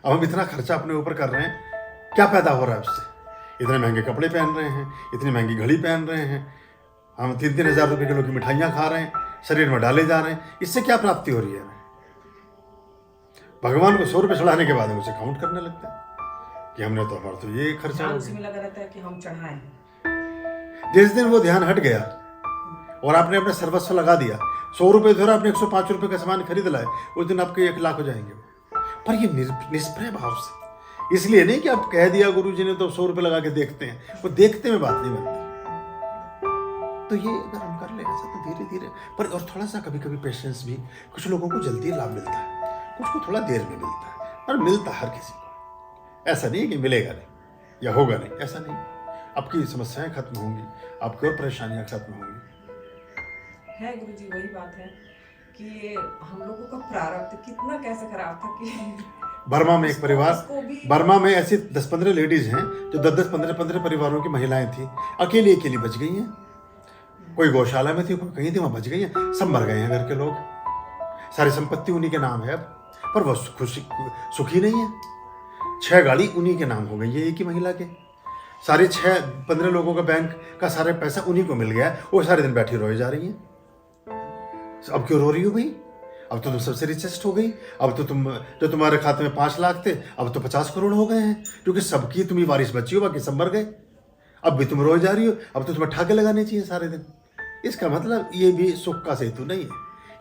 अब हम इतना खर्चा अपने ऊपर कर रहे हैं, क्या पैदा हो रहा है उससे? इतने महंगे कपड़े पहन रहे हैं, इतनी महंगी घड़ी पहन रहे हैं, हम 3-3 हज़ार रुपये किलो की मिठाइयाँ खा रहे हैं, शरीर में डाले जा रहे हैं, इससे क्या प्राप्ति हो रही है हमें? भगवान को 100 रुपये चढ़ाने के बाद हम उसे काउंट करने लगते हैं कि हमने तो हमारा तो ये खर्चा हो उसमें लगा रहता है कि हम चढ़ाएं। जिस दिन वो ध्यान हट गया और आपने अपने सर्वस्व लगा दिया, 100 रुपये धरा आपने 105 रुपये का सामान खरीद लाए, उस दिन आपके 1 लाख हो जाएंगे। पर ये निष्प्रय भाव से, इसलिए नहीं कि आप कह दिया गुरु जी ने तो 100 रुपये लगा के देखते हैं, वो देखते में बात नहीं बनती। तो ये अगर हम कर ले ऐसा तो धीरे धीरे, पर और थोड़ा सा कभी कभी पेशेंस भी, कुछ लोगों को जल्दी लाभ मिलता है, कुछ को थोड़ा देर में मिलता है, और मिलता हर किसी को। ऐसा नहीं है कि मिलेगा नहीं या होगा नहीं, ऐसा नहीं। आपकी समस्याएं खत्म होंगी, आपकी और परेशानियां खत्म होंगी। है गुरु जी, वही बात है कि ये हम लोगों का प्रारब्ध कितना कैसे खराब था कि बर्मा में एक परिवार, बर्मा में ऐसी 10-15 लेडीज हैं जो 10-10, 15-15 परिवारों की महिलाएं थी, अकेली बच गई हैं। कोई गौशाला में थी, कोई कहीं थी, वहां बच गई हैं। सब मर गए हैं घर के लोग, सारी संपत्ति उन्हीं के नाम है अब, पर वो सुखी नहीं है। 6 गाड़ी उन्हीं के नाम हो गई है एक ही महिला के। सारे 6-15 लोगों का बैंक का सारे पैसा उन्हीं को मिल गया है, वो सारे दिन बैठी रोए जा रही हैं। अब क्यों रो रही हो भाई? अब तो तुम सबसे रिचेस्ट हो गई। अब तो तुम, जो तुम्हारे खाते में 5 लाख थे, अब तो 50 करोड़ हो गए हैं, क्योंकि सबकी तुम्ही वारिस बची हो, बाकी सब मर गए। अब भी तुम रोए जा रही हो, अब तो तुम्हें ठाके लगाने चाहिए सारे दिन। इसका मतलब ये भी सुख का सेतु नहीं है।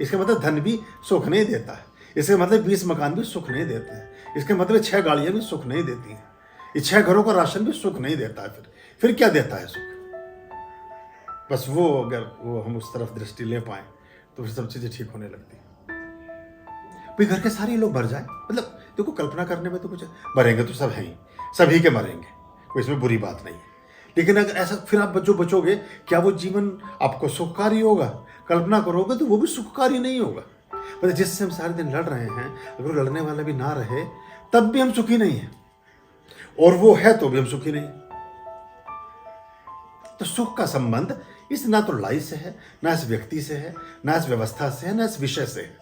इसका मतलब धन भी सुख नहीं देता है। इसका मतलब 20 मकान भी सुख नहीं देते हैं। इसका मतलब 6 गाड़ियाँ भी सुख नहीं देती हैं। ये 6 घरों का राशन भी सुख नहीं देता है। फिर क्या देता है सुख? बस वो, अगर वो हम उस तरफ दृष्टि ले पाए तो फिर सब चीज़ें ठीक होने लगती हैं। भाई घर के सारे लोग मर जाए, मतलब देखो कल्पना करने में तो कुछ, मरेंगे तो सब हैं ही, सभी के मरेंगे, कोई इसमें बुरी बात नहीं है। लेकिन अगर ऐसा, फिर आप जो बचोगे, क्या वो जीवन आपको सुखकारी होगा? कल्पना करोगे तो वो भी सुखकारी नहीं होगा। मतलब जिससे हम सारे दिन लड़ रहे हैं, अगर लड़ने वाला भी ना रहे तब भी हम सुखी नहीं हैं, और वो है तो भी हम सुखी नहीं। तो सुख का संबंध इस ना तो लाइफ से है, ना इस व्यक्ति से है, ना इस व्यवस्था से है, ना इस विषय से है।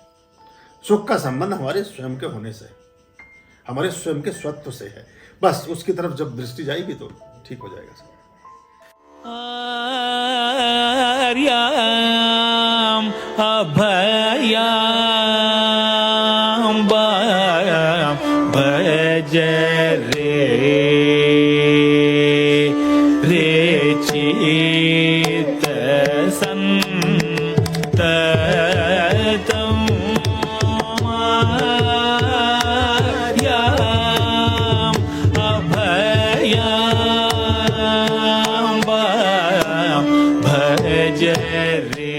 सुख का संबंध हमारे स्वयं के होने से, हमारे स्वयं के स्वत्व से है। बस उसकी तरफ जब दृष्टि जाएगी तो ठीक हो जाएगा सब। आर्याम अभयाम भज रे चित संततम आर्याम अभयाम भज रे